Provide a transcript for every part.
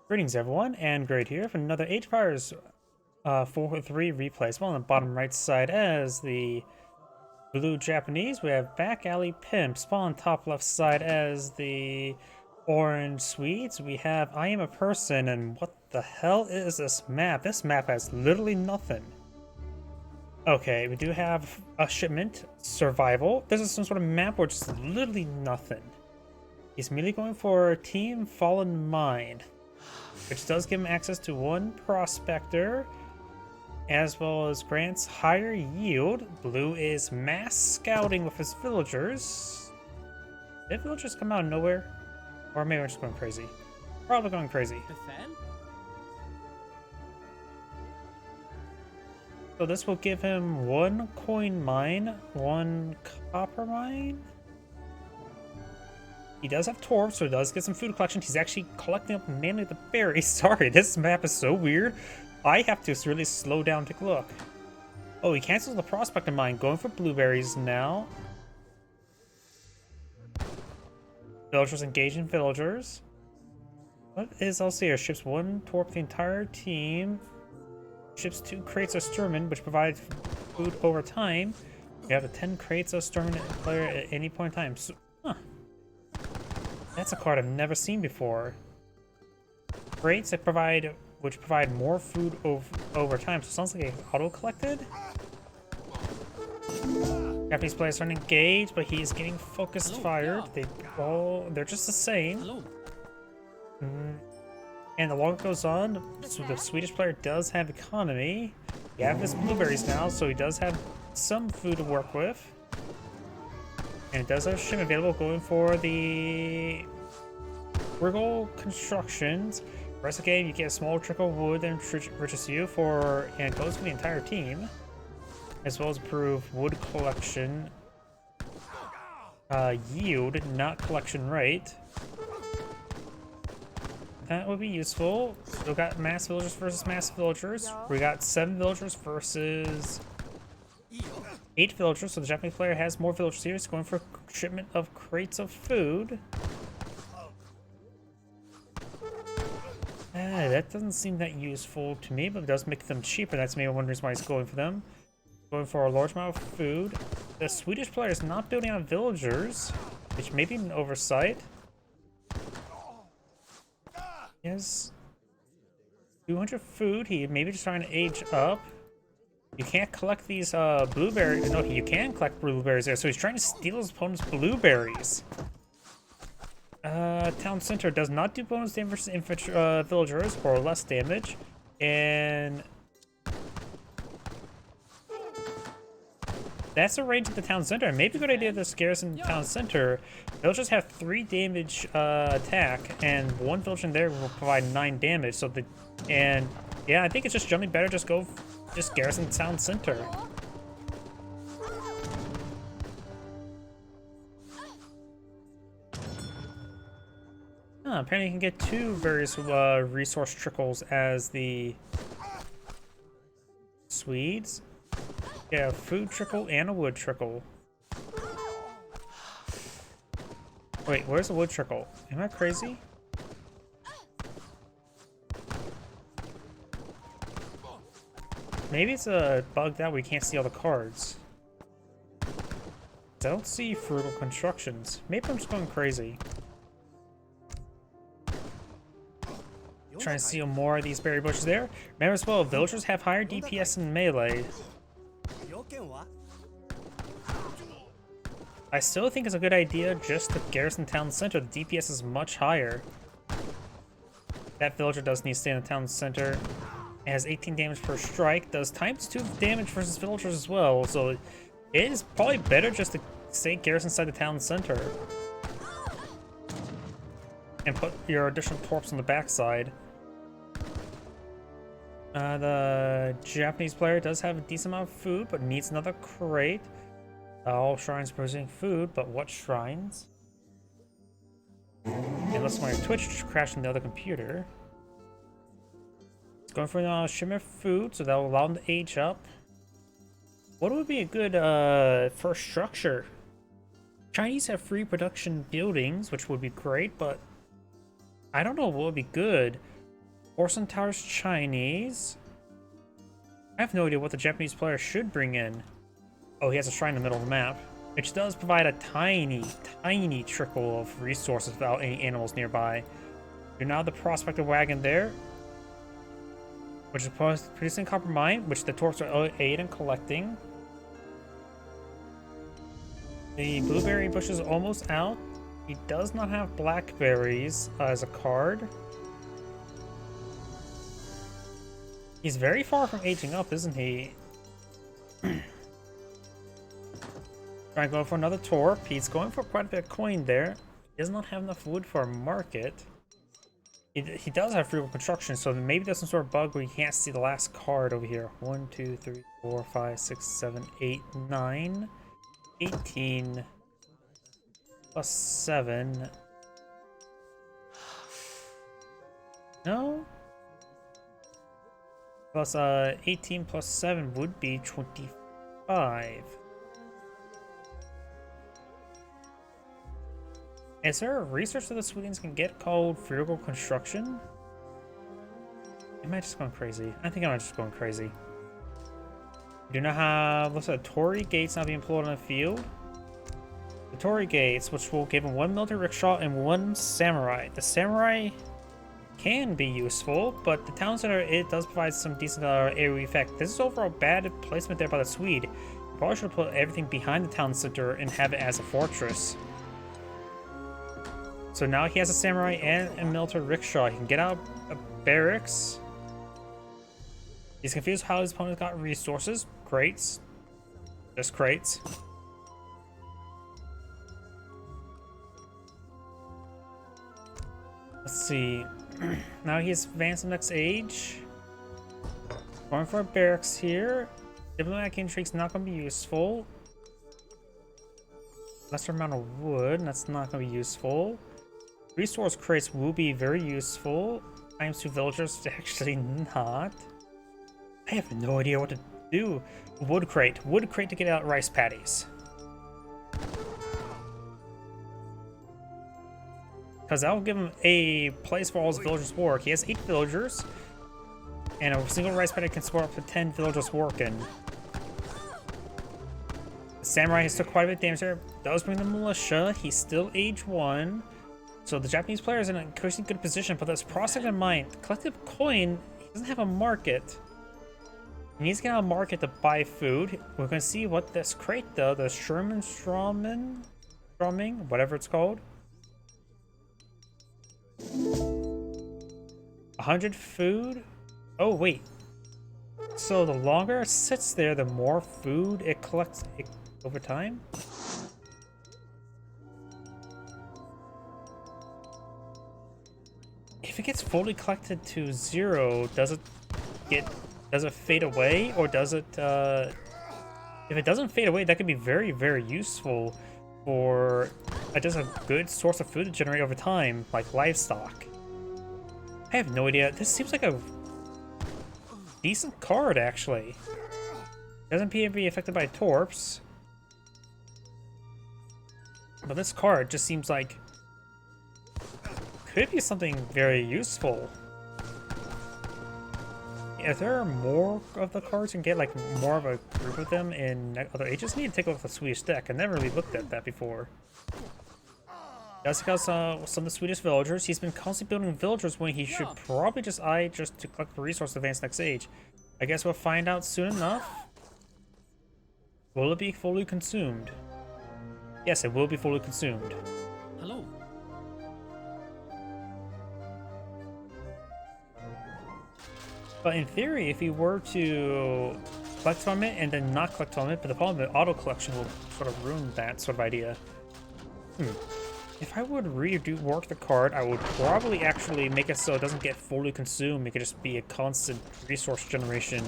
Greetings everyone, and Great here for another Age of Empires 4-3 replay. So on the bottom right side as the blue Japanese, we have Back Alley Pimp. Spawn top left side as the orange Swedes, we have I Am a Person, and what the hell is this map? This map has literally nothing. Okay, we do have a shipment, survival. This is some sort of map where just literally nothing. He's immediately going for Team Fallen Mind, which does give him access to one prospector, as well as grants higher yield. Blue is mass scouting with his villagers. Did villagers come out of nowhere? Or maybe we're just going crazy. Probably going crazy. So this will give him one coin mine, one copper mine. He does have torps, so he does get some food collection. He's actually collecting up mainly the berries. Sorry, this map is so weird. I have to really slow down to look. Oh, he cancels the prospector mine, going for blueberries now. Villagers engaging villagers. What is also here? Ships one torp the entire team. Ships 2 crates of Sturman, which provide food over time. You have the 10 crates of Sturman player at any point in time. So, that's a card I've never seen before. Crates that which provide more food over time. So it sounds like it's auto-collected. Japanese players aren't engaged, but he's getting focused fired. They're just the same. And the longer it goes on, so the Swedish player does have economy. We have his blueberries now, so he does have some food to work with. And it does have ship available, going for the Wriggle Constructions. The rest of the game, you get a small trickle of wood and riches you and it goes for the entire team, as well as improve wood collection yield, not collection rate. That would be useful. So we got mass villagers versus mass villagers. We got 7 villagers versus 8 villagers, so the Japanese player has more villagers here. He's going for shipment of crates of food. That doesn't seem that useful to me, but it does make them cheaper. That's maybe one reason why he's going for them. Going for a large amount of food. The Swedish player is not building on villagers, which may be an oversight. He has 200 food. He may be just trying to age up. You can't collect these blueberries. No, you can collect blueberries there. So he's trying to steal his opponent's blueberries. Town center does not do bonus damage to villagers, or less damage. And that's the range of the town center. Maybe a good idea to garrison town center. Villagers have 3 damage attack, and one villager in there will provide 9 damage. So yeah, I think it's just generally better just garrison town center. Apparently you can get 2 various resource trickles as the Swedes. Yeah, a food trickle and a wood trickle. Wait, where's the wood trickle? Am I crazy? Maybe it's bugged out. We can't see all the cards. I don't see frugal constructions. Maybe I'm just going crazy. Trying to steal more of these berry bushes there. Remember as well, villagers have higher DPS in melee. I still think it's a good idea just to garrison town center. The DPS is much higher. That villager does need to stay in the town center. It has 18 damage per strike. Does ×2 damage versus villagers as well. So it is probably better just to stay garrison inside the town center. And put your additional torps on the backside. The Japanese player does have a decent amount of food, but needs another crate. All shrines producing food, but what shrines? Unless my Twitch crashed on the other computer. It's going for shimmer food, so that will allow them to age up. What would be a good first structure? Chinese have free production buildings, which would be great, but I don't know what would be good. Porcelain Tower's Chinese. I have no idea what the Japanese player should bring in. Oh, he has a shrine in the middle of the map, which does provide a tiny, tiny trickle of resources without any animals nearby. You're now the prospector wagon there, which is producing copper mine, which the torps are aid in collecting. The blueberry bush is almost out. He does not have blackberries as a card. He's very far from aging up, isn't he? Trying to go for another torp. He's going for quite a bit of coin there. He does not have enough wood for a market. He does have frugal construction, so maybe there's some sort of bug where you can't see the last card over here. 1, 2, 3, 4, 5, 6, 7, 8, 9, 18 plus 7. No? Plus 18 plus 7 would be 25. Is there a research that the Swedes can get called frugal construction? Am I just going crazy? I think I'm just going crazy. We do not have, looks like Torii Gates now being employed on the field. The Torii Gates, which will give him 1 military rickshaw and 1 samurai. The samurai can be useful, but the town center, it does provide some decent AoE effect. This is overall bad placement there by the Swede. You probably should put everything behind the town center and have it as a fortress. So now he has a samurai and a military rickshaw. He can get out of barracks. He's confused how his opponent got resources. Crates. Just crates. Let's see. Now he's advanced to the next age. Going for a barracks here. Diplomatic intrigue's not going to be useful. Lesser amount of wood. That's not going to be useful. Resource crates will be very useful. Times 2 villagers, actually not. I have no idea what to do. Wood crate to get out rice paddies. Because that will give him a place for all his villagers to work. He has 8 villagers, and a single rice paddy can support up to 10 villagers working. The samurai has took quite a bit of damage there. Does bring the militia. He's still age 1. So the Japanese player is in an increasingly good position, but there's prospect in mind. Collective coin, he doesn't have a market. He needs to get a market to buy food. We're going to see what this crate though, the strumming, whatever it's called. 100 food? Oh wait. So the longer it sits there, the more food it collects over time? If it gets fully collected to 0, does it fade away, or does it if it doesn't fade away, that could be very, very useful for just a good source of food to generate over time, like livestock. I have no idea. This seems like a decent card, actually. Doesn't appear to be affected by torps. But this card just seems like could be something very useful. If there are more of the cards and get like more of a group of them in other ages, I need to take a look at the Swedish deck. I never really looked at that before. Does have some of the Swedish villagers. He's been constantly building villagers when he should probably just to collect the resource to advance next age. I guess we'll find out soon enough. Will it be fully consumed? Yes, it will be fully consumed. Hello. But in theory, if you were to collect from it and then not collect from it, but the problem with auto collection will sort of ruin that sort of idea. If I would rework the card, I would probably actually make it so it doesn't get fully consumed. It could just be a constant resource generation.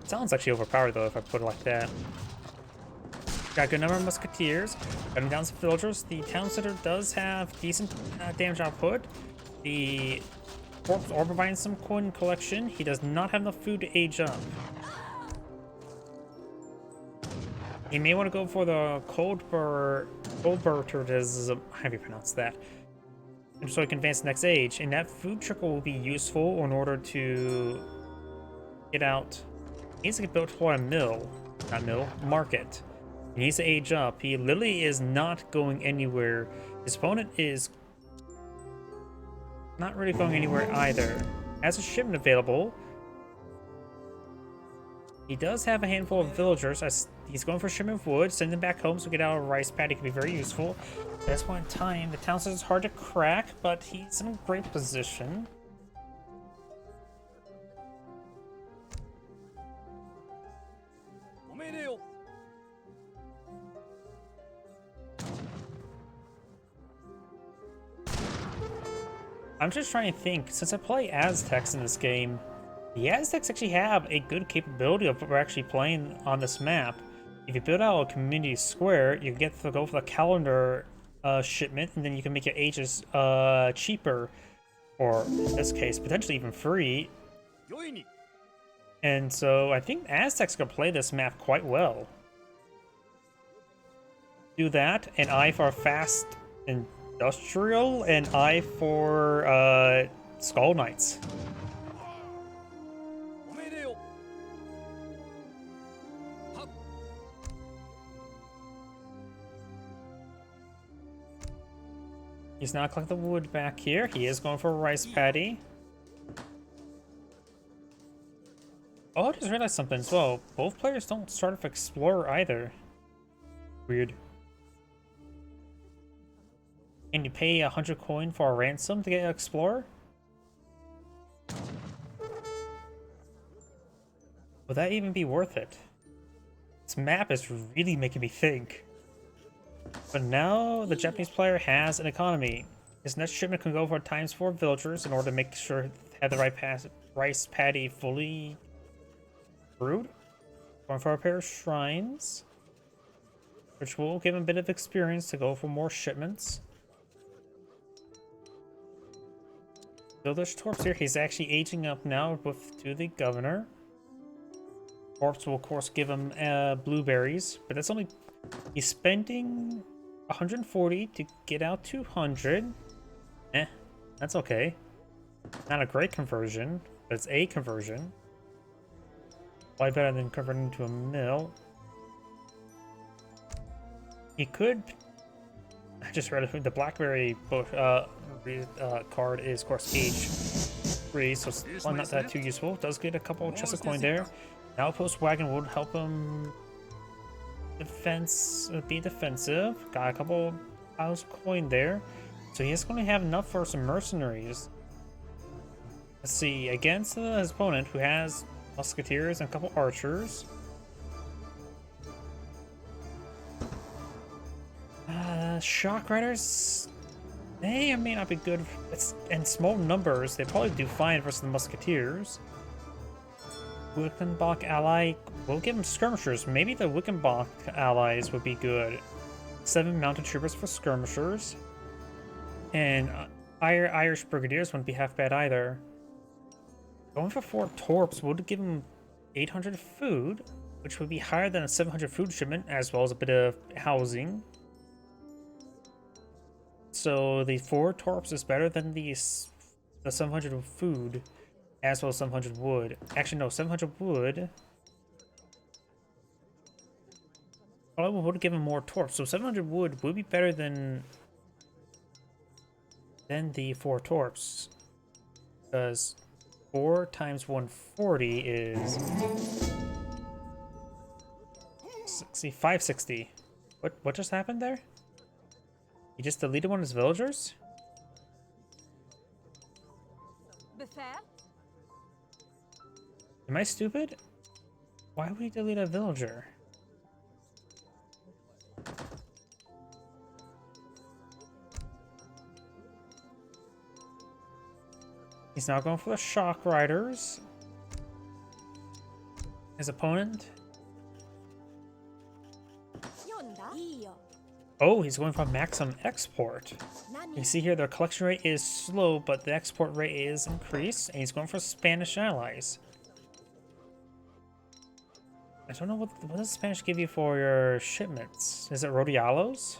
It sounds actually overpowered though if I put it like that. Got a good number of musketeers. Cutting down some villagers. The town center does have decent damage output. The corpse are providing some coin collection. He does not have enough food to age up. He may want to go for the cold burtism. How do you pronounce that? and so he can advance the next age. And that food trickle will be useful in order to get out. He needs to get built for a market. He needs to age up. He literally is not going anywhere. His opponent is not really going anywhere either. Has a shipment available. He does have a handful of villagers. He's going for a shipment of wood, send them back home so get out a rice paddy can be very useful. At this point in time, the town says it's hard to crack, but he's in a great position. I'm just trying to think, since I play Aztecs in this game, the Aztecs actually have a good capability of what we're actually playing on this map. If you build out a community square, you get to go for the calendar shipment, and then you can make your ages cheaper, or in this case, potentially even free. And so I think Aztecs can play this map quite well. Do that, an eye for fast industrial, and eye for Skull Knights. He's not collecting the wood back here. He is going for a rice paddy. Oh, I just realized something as well. Both players don't start with Explorer either. Weird. Can you pay 100 coin for a ransom to get an Explorer? Would that even be worth it? This map is really making me think. But now the Japanese player has an economy. His next shipment can go for ×4 villagers in order to make sure to have the right rice paddy fully brewed. Going for a pair of shrines, which will give him a bit of experience to go for more shipments. So there's Torps here. He's actually aging up now to the governor. Torps will of course give him blueberries, but that's only, he's spending 140 to get out 200. That's okay. Not a great conversion, but it's a conversion. Probably better than converting into a mill. He could. I just read the blackberry card is of course age 3, so it's not that too useful. Does get a couple of chests of coin there. Now Outpost Wagon would help him be defensive. Got a couple piles of coin there, so he's going to have enough for some mercenaries. Let's see, against his opponent who has musketeers and a couple archers. Shock riders, they may not be good. In small numbers, they probably do fine versus the musketeers. Wickenbach ally, we'll give him skirmishers. Maybe the Wickenbach allies would be good. 7 mounted troopers for skirmishers. And Irish brigadiers wouldn't be half bad either. Going for 4 torps would give him 800 food, which would be higher than a 700 food shipment, as well as a bit of housing. So the 4 torps is better than the 700 of food, as well as 700 wood. Actually, no, 700 wood. Probably would give him more torps. So 700 wood would be better than the 4 torps, because 4 times 140 is 560. What just happened there? He just deleted one of his villagers? Am I stupid? Why would he delete a villager? He's now going for the shock riders. His opponent. Oh, he's going for maximum export. You see here, their collection rate is slow, but the export rate is increased, and he's going for Spanish allies. I don't know what does Spanish give you for your shipments? Is it Rodialos?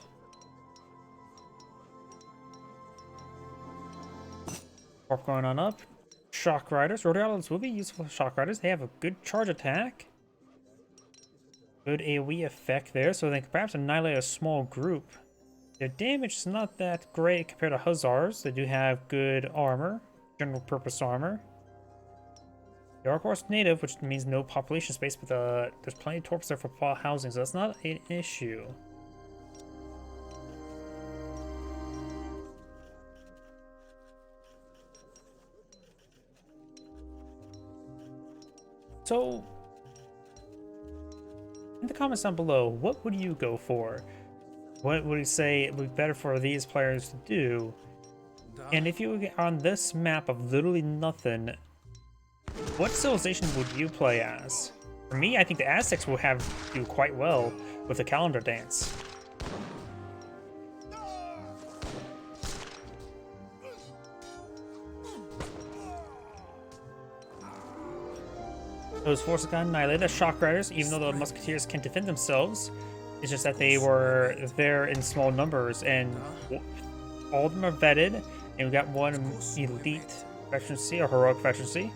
Warp going on up. Shock Riders. Rotary Islands will be useful for Shock Riders. They have a good charge attack. Good AoE effect there, so they can perhaps annihilate a small group. Their damage is not that great compared to Hussars. They do have good armor, general purpose armor. They are, of course, native, which means no population space, but there's plenty of torps there for housing, so that's not an issue. So, in the comments down below, what would you go for? What would you say it would be better for these players to do? And if you were on this map of literally nothing, what civilization would you play as? For me, I think the Aztecs will do quite well with the calendar dance. Those forces got annihilated. The Shock Riders, even though the Musketeers can defend themselves, it's just that they were there in small numbers, and all of them are vetted, and we got one elite veterancy or heroic veterancy.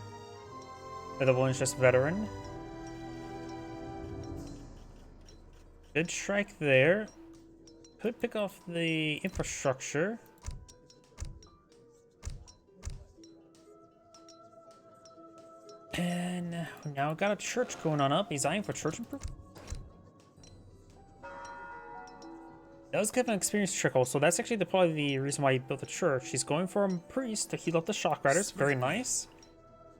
The other one is just veteran. Good strike there. Could pick off the infrastructure. And now we've got a church going on up. He's eyeing for church improvement. Does give an experience trickle, so that's actually probably the reason why he built the church. He's going for a priest to heal up the Shock Riders. Very nice.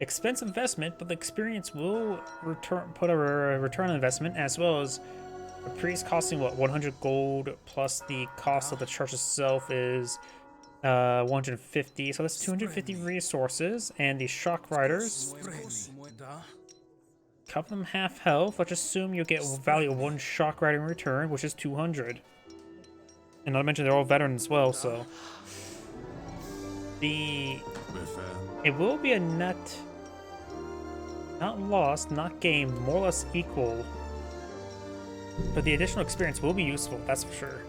Expensive investment, but the experience will put a return on investment, as well as the priest costing what, 100 gold plus the cost of the church itself is 150, so that's 250 resources. And the Shock Riders, cut them half health. Let's assume you get value of 1 Shock Rider in return, which is 200. And not to mention they're all veterans as well, so it will be a net, not lost, not gained, more or less equal. But the additional experience will be useful, that's for sure.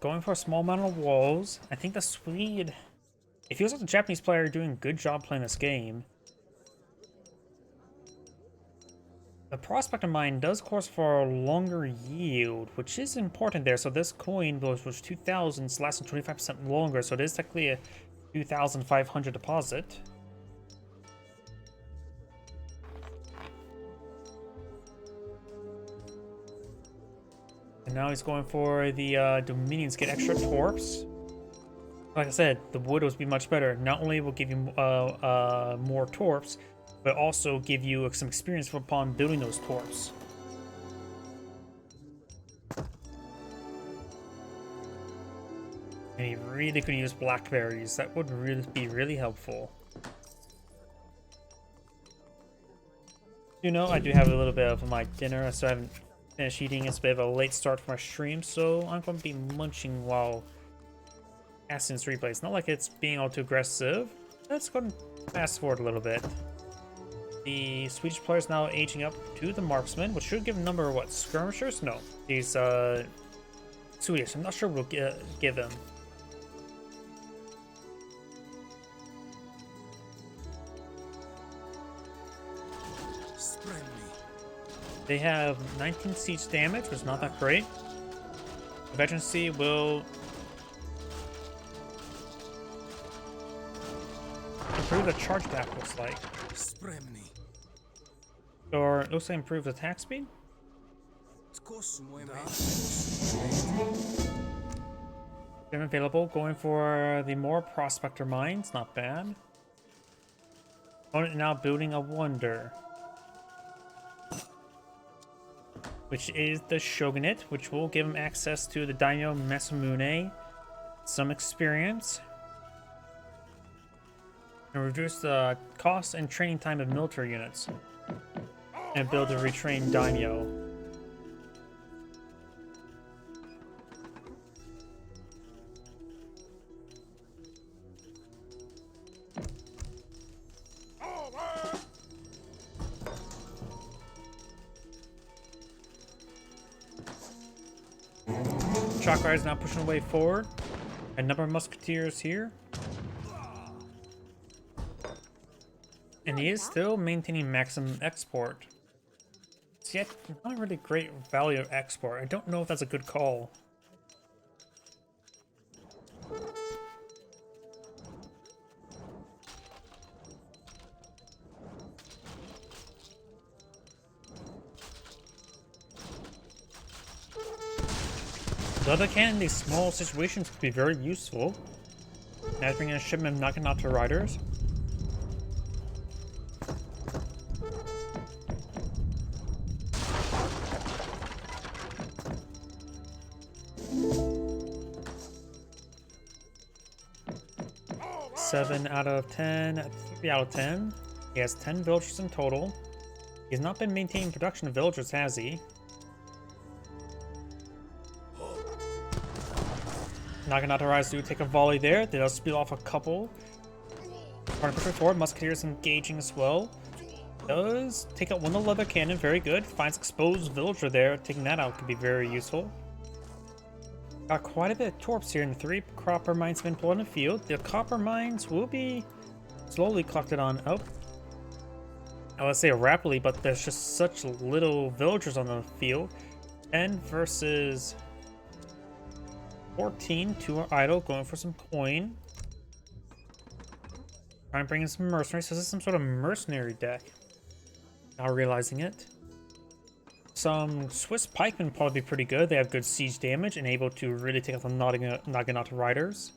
Going for a small amount of walls. I think the Swede, it feels like the Japanese player are doing a good job playing this game. The Prospector Mine does course for a longer yield, which is important there. So this coin was 2,000, it's lasting 25% longer, so it is technically a 2,500 deposit. And now he's going for the Dominions, get extra torps. Like I said, the wood will be much better. Not only will give you more torps, but also give you some experience upon building those torps. And he really could use blackberries. That would really be really helpful. You know, I do have a little bit of my dinner, so I haven't finished eating. It's a bit of a late start for my stream, so I'm going to be munching while casting this replay. It's not like it's being all too aggressive. Let's go and fast forward a little bit. The Swedish player is now aging up to the marksman, which should give a number of what, skirmishers? No, these Swedish. I'm not sure what we'll give them. They have 19 siege damage, which is not that great. The veterancy will improve the charge back, looks like. Or it looks like improve the attack speed. They're available. Going for the more prospector mines, not bad. Opponent now building a wonder, which is the Shogunate, which will give him access to the Daimyo Masamune, some experience, and reduce the cost and training time of military units, and build a retrained Daimyo. Shock Rider is now pushing away forward. A number of musketeers here. And he is still maintaining maximum export. It's yet not a really great value of export. I don't know if that's a good call. On the other hand, these small situations could be very useful. Now bringing a shipment of Naginata riders. Seven out of 10, 3 out of 10. He has 10 villagers in total. He's not been maintaining production of villagers, has he? Naginata riders do take a volley there. They does speed off a couple. Trying to push forward. Musketeers engaging as well. Does take out one of the leather cannon. Very good. Finds exposed villager there. Taking that out could be very useful. Got quite a bit of torps here, and 3 copper mines have been pulled in the field. The copper mines will be slowly collected on up. I would say rapidly, but there's just such little villagers on the field. 10 versus 14. 2 are idle, going for some coin. Trying to bring in some mercenaries. So this is some sort of mercenary deck. Now realizing it. Some Swiss pikemen probably be pretty good. They have good siege damage and able to really take out the Naginata riders.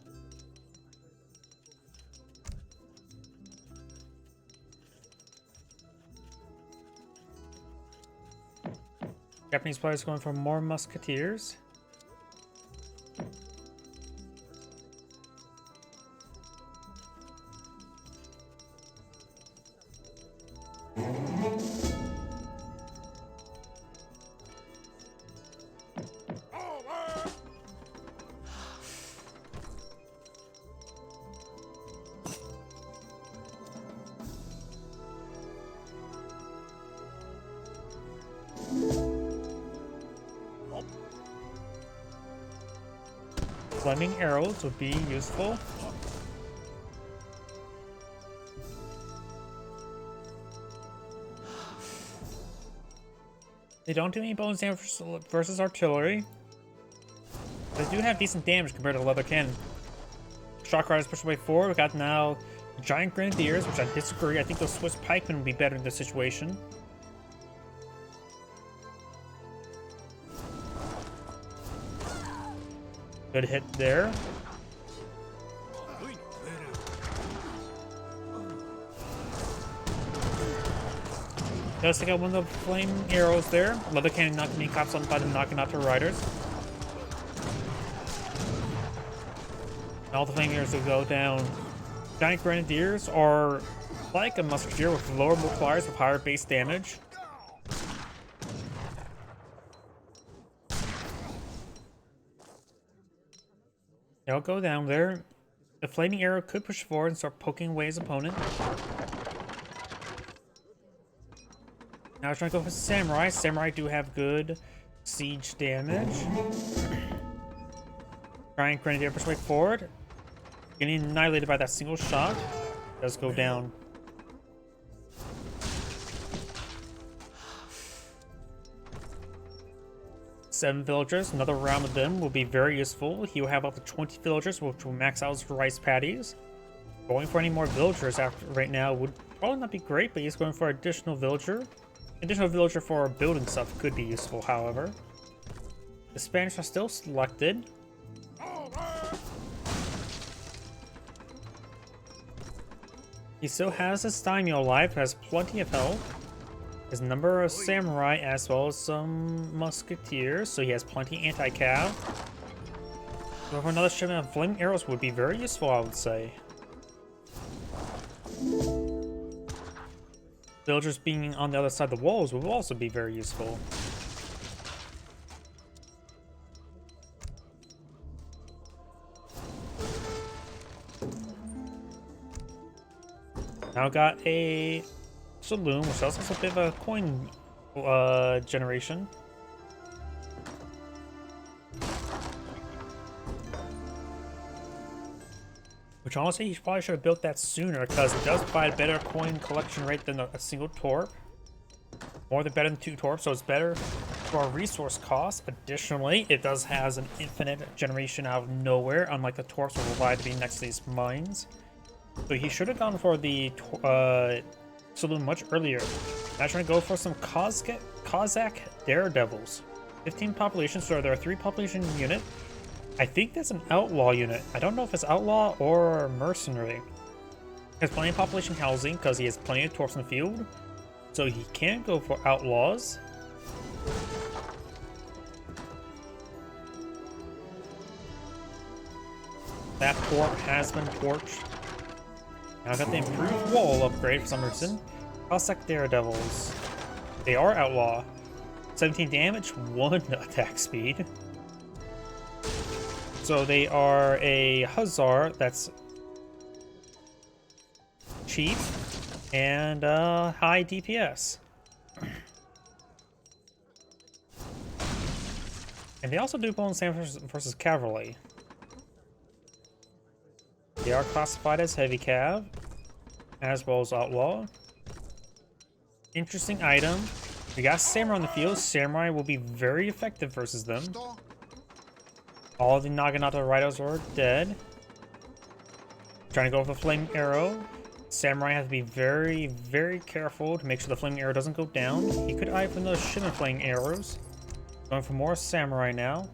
Japanese players going for more musketeers. Flaming arrows would be useful. They don't do any bonus damage versus artillery. They do have decent damage compared to leather cannon. Shock Riders push away forward. We got now giant grenadiers, which I disagree. I think those Swiss pikemen would be better in this situation. Good hit there. Does take out one of the flame arrows there. Leather cannon not being cops on by the Naginata riders. All the flame arrows will go down. Giant grenadiers are like a musketeer with lower multipliers with higher base damage. They'll go down there. The flaming arrow could push forward and start poking away his opponent. Now we're trying to go for samurai. Samurai do have good siege damage. Giant grenadier push way forward. Getting annihilated by that single shot. Does go down. Seven villagers, another round of them will be very useful. He will have up to 20 villagers, which will max out his rice paddies. Going for any more villagers after right now would probably not be great, but he's going for additional villager. Additional villager for building stuff could be useful, however. The Spanish are still selected. He still has his daimyo alive, has plenty of health. His number of samurai as well as some musketeers, so he has plenty anti-cav. So for another shipment of flaming arrows would be very useful, I would say. Villagers being on the other side of the walls will also be very useful. Now got a saloon, which also has a bit of a coin Which honestly, he probably should have built that sooner because it does provide a better coin collection rate than a single torp. More than better than 2 torps, so it's better for resource costs. Additionally, it does has an infinite generation out of nowhere, unlike the torps were relied to be next to these mines. So he should have gone for the saloon much earlier. Now trying to go for some Cossack daredevils. 15 population, so there are 3 population unit. I think that's an outlaw unit. I don't know if it's outlaw or mercenary. He has plenty of population housing because he has plenty of torps in the field. So he can go for outlaws. That torp has been torched. Now I got the improved wall upgrade for some reason. Cossack daredevils. They are outlaw. 17 damage, 1 attack speed. So they are a hussar that's cheap and high DPS. And they also do bonus damage versus cavalry. They are classified as heavy cav, as well as outlaw. Interesting item. We got samurai on the field. Samurai will be very effective versus them. All the Naginata Riders are dead. Trying to go for the flaming arrow. Samurai has to be very, very careful to make sure the flaming arrow doesn't go down. He could eye from those shimmer flaming arrows. Going for more samurai now.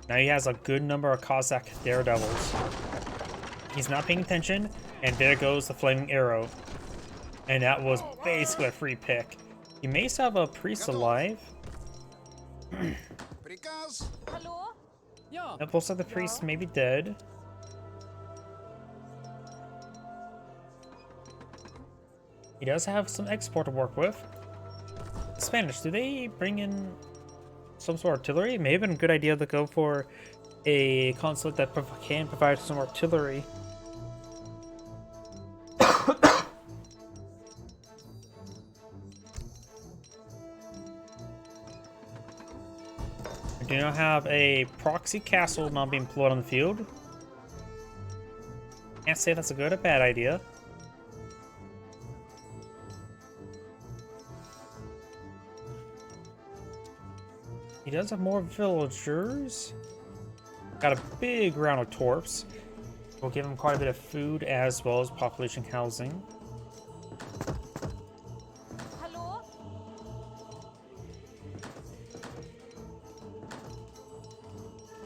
Now he has a good number of Cossack daredevils. He's not paying attention, and there goes the flaming arrow. And that was basically a free pick. He may still have a priest alive. It looks like the priest may be dead. He does have some export to work with. Spanish, do they bring in some sort of artillery? It may have been a good idea to go for a consulate that can provide some artillery. We do not have a proxy castle not being deployed on the field. Can't say that's a good or bad idea. He does have more villagers. Got a big round of torps. We'll give him quite a bit of food as well as population housing. Hello?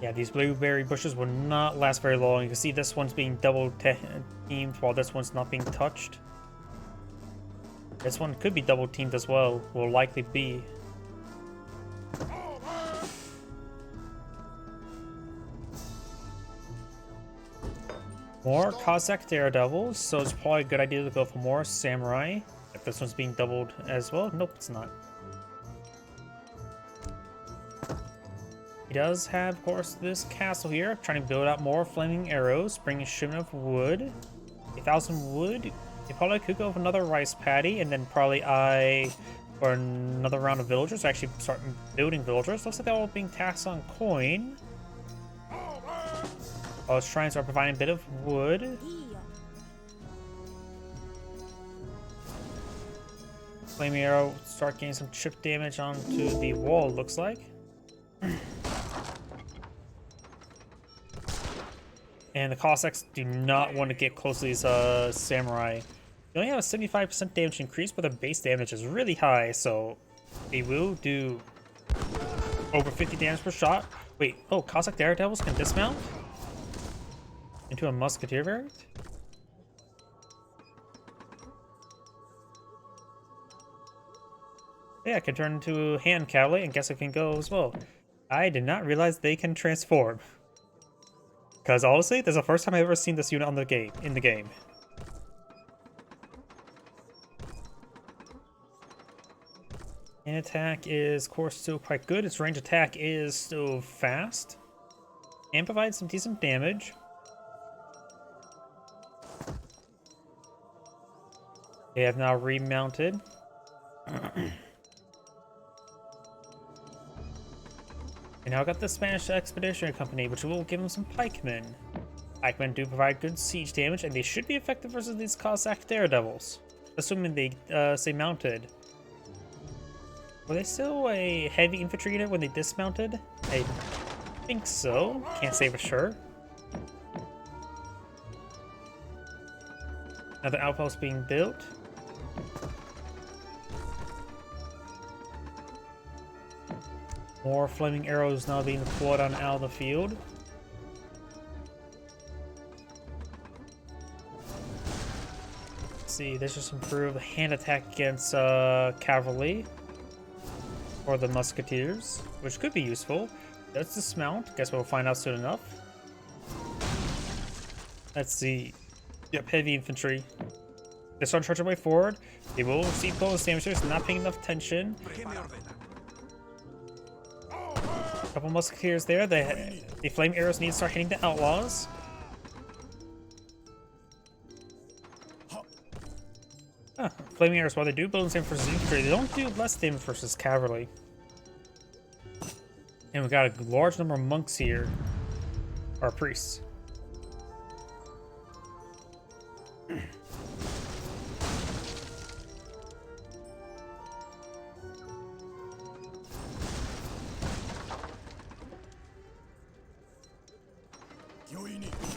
Yeah, these blueberry bushes will not last very long. You can see this one's being double teamed while this one's not being touched. This one could be double teamed as well. Will likely be. More Cossack daredevils, so it's probably a good idea to go for more samurai. If this one's being doubled as well. Nope, it's not. He does have, of course, this castle here. Trying to build out more flaming arrows, bringing a shipment of wood. 1,000 wood. He probably could go with another rice paddy, and then probably eye for another round of villagers. Actually start building villagers. Looks like they're all being taxed on coin. I was trying to start providing a bit of wood. Flaming arrow start getting some chip damage onto the wall, looks like. And the Cossacks do not want to get close to these samurai. They only have a 75% damage increase, but their base damage is really high, so they will do over 50 damage per shot. Wait, oh, Cossack daredevils can dismount into a musketeer variant? Yeah, I can turn into hand cavalry and guess I can go as well. I did not realize they can transform. Because honestly, this is the first time I've ever seen this unit in the game. And attack is, of course, still quite good. Its range attack is still fast. And provides some decent damage. They have now remounted. And now I got the Spanish Expeditionary Company, which will give them some pikemen. Pikemen do provide good siege damage, and they should be effective versus these Cossack Daredevils, assuming they stay mounted. Were they still a heavy infantry unit when they dismounted? I think so. Can't say for sure. Another outpost being built. More flaming arrows now being deployed on out of the field. Let's see, this just improved hand attack against cavalry or the musketeers, which could be useful. Does dismount. Guess we'll find out soon enough. Let's see. Yep, heavy infantry. They start charging way forward. They will receive bonus damage. There's not paying enough attention. Couple musketeers there. The flame arrows need to start hitting the outlaws. Flaming arrows, while they do bonus damage versus infantry, they don't do less damage versus cavalry. And we got a large number of monks here, or priests.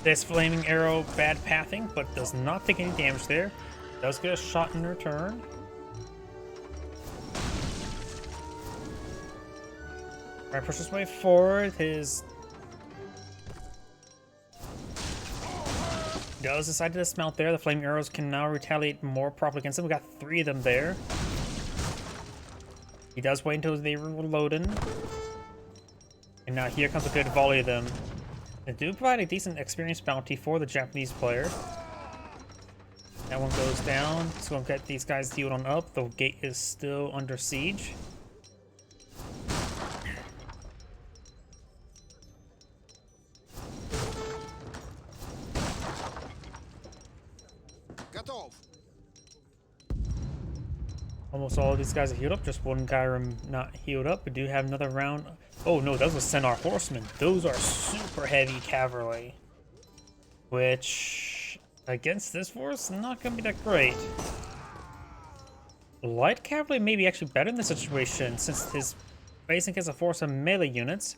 This flaming arrow, bad pathing, but does not take any damage there. Does get a shot in return. Alright, push his way forward. His does decide to dismount there. The flaming arrows can now retaliate more properly against him. We got 3 of them there. He does wait until they reload in. And now here comes a good volley of them. They do provide a decent experience bounty for the Japanese player. That one goes down. So we'll get these guys healed on up. The gate is still under siege. Almost all of these guys are healed up. Just one guy not healed up. We do have another round. Oh no, those are Centaur horsemen. Those are super heavy cavalry. Which, against this force, not going to be that great. Light cavalry may be actually better in this situation, since his basic is a force of melee units.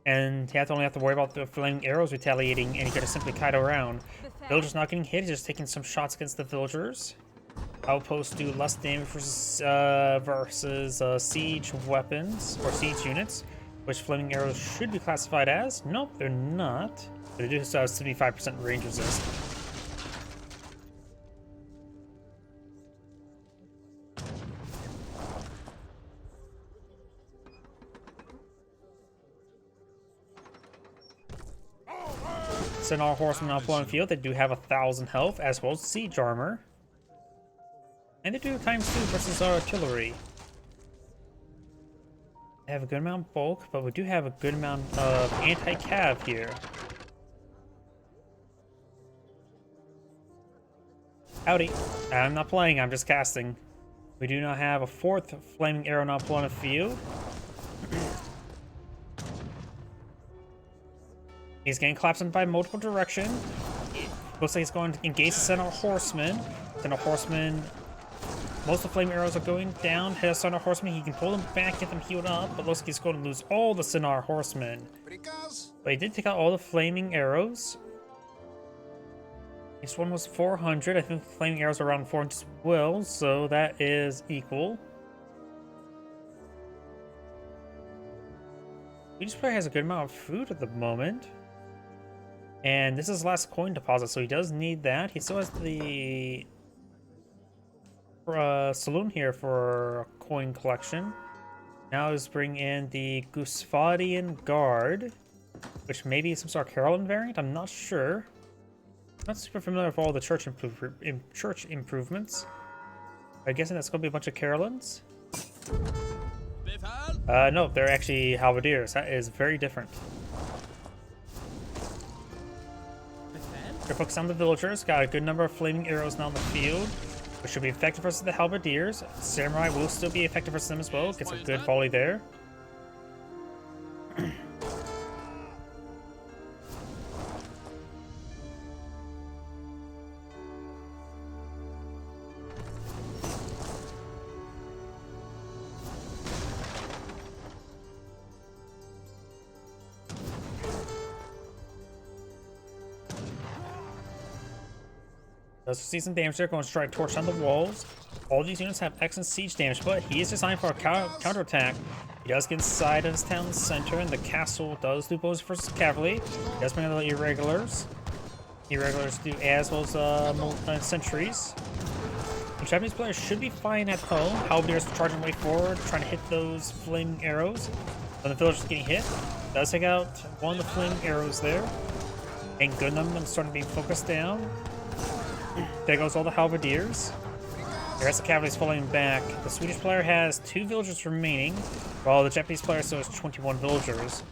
And he only have to worry about the flaming arrows retaliating, and he could simply kite around. Villagers not getting hit, he's just taking some shots against the villagers. Outposts do less damage versus siege weapons or siege units, which flaming arrows should be classified as. Nope, they're not. They do have 75% range resist. Centaur horsemen now on field. They do have 1,000 health as well as siege armor. And they do ×2 versus artillery. They have a good amount of bulk, but we do have a good amount of anti-cav here. Howdy. I'm not playing, I'm just casting. We do not have a 4th flaming arrow now on the field. He's getting collapsed by multiple directions. Looks like he's going to engage the Centaur horseman. Centaur horseman. Most of the flame arrows are going down. Hit a Centaur horseman. He can pull them back, get them healed up, but looks like he's going to lose all the Centaur horsemen. But he did take out all the flaming arrows. This one was 400. I think the flaming arrows are around 400 as well, so that is equal. Each player has a good amount of food at the moment. And this is his last coin deposit, so he does need that. He still has the saloon here for coin collection. Now is bring in the Gusvadian Guard, which may be some sort of Caroline variant. I'm not sure. I'm not super familiar with all the church improvements. I'm guessing that's going to be a bunch of Carolines. No, they're actually halberdiers. That is very different. They're focused on the villagers. Got a good number of flaming arrows now in the field, which should be effective versus the halberdiers. Samurai will still be effective versus them as well. Gets a good volley there. Does see some damage there, going to try to torch down the walls. All these units have excellent siege damage, but he is designed for a counterattack. He does get inside of his town center, and the castle does do bows versus cavalry. He does bring in the irregulars. Irregulars do as well as sentries. The Japanese players should be fine at home. Halberdiers charging way forward, trying to hit those flaming arrows. When the villagers getting hit, does take out one of the flaming arrows there. And Gundam starting being focused down. There goes all the halberdiers. The rest of the cavalry's falling back. The Swedish player has 2 villagers remaining, while the Japanese player still has 21 villagers.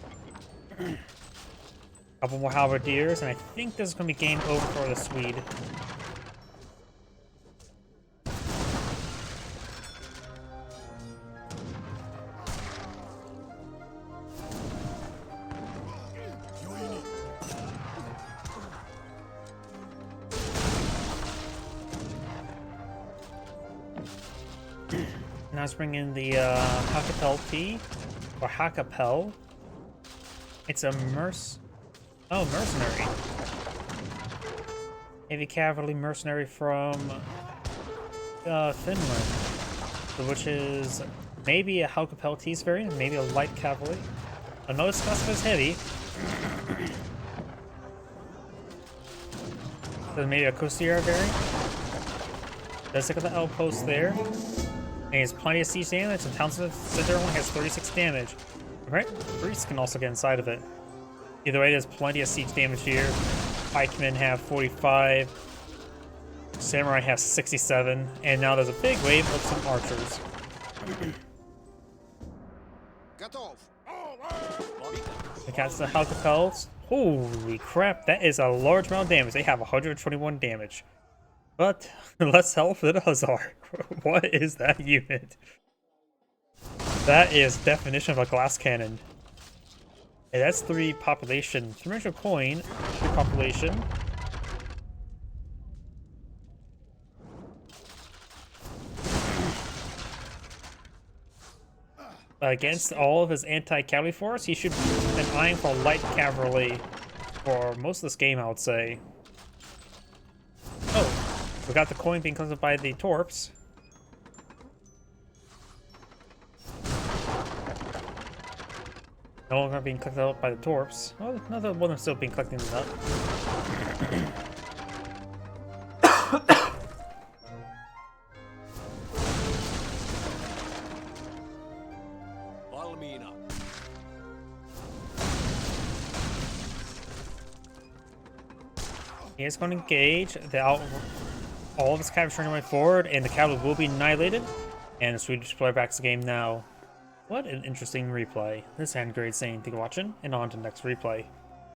Couple more halberdiers, and I think this is going to be game over for the Swede. Now let's bring in the Hakapel T, or Hakapel. It's a mercenary. Heavy cavalry mercenary from Finland, which is maybe a Hakapel T's variant, maybe a light cavalry. I know it's classified as heavy. So maybe a Kosier variant. Let's look at the outpost there. And he has plenty of siege damage, and Town Center only has 36 damage. Right? Priests can also get inside of it. Either way, there's plenty of siege damage here. Pikemen have 45. Samurai has 67. And now there's a big wave of some archers. Against the Halkapels. Holy crap, that is a large amount of damage. They have 121 damage. But less health than Hussar. What is that unit? That is definition of a glass cannon. Hey, that's 3 population. 300 coin, 3 population. Against all of his anti-cavalry force, he should be an eyeing for light cavalry for most of this game, I would say. Oh, we got the coin being collected by the Torps. No longer being collected up by the Torps. Oh, another one is still being collected up. He is going to engage. All of his cavalry turning right forward, and the cavalry will be annihilated. And the Swedish player backs the game now. What an interesting replay. This had great saying. Thank you for watching, and on to the next replay.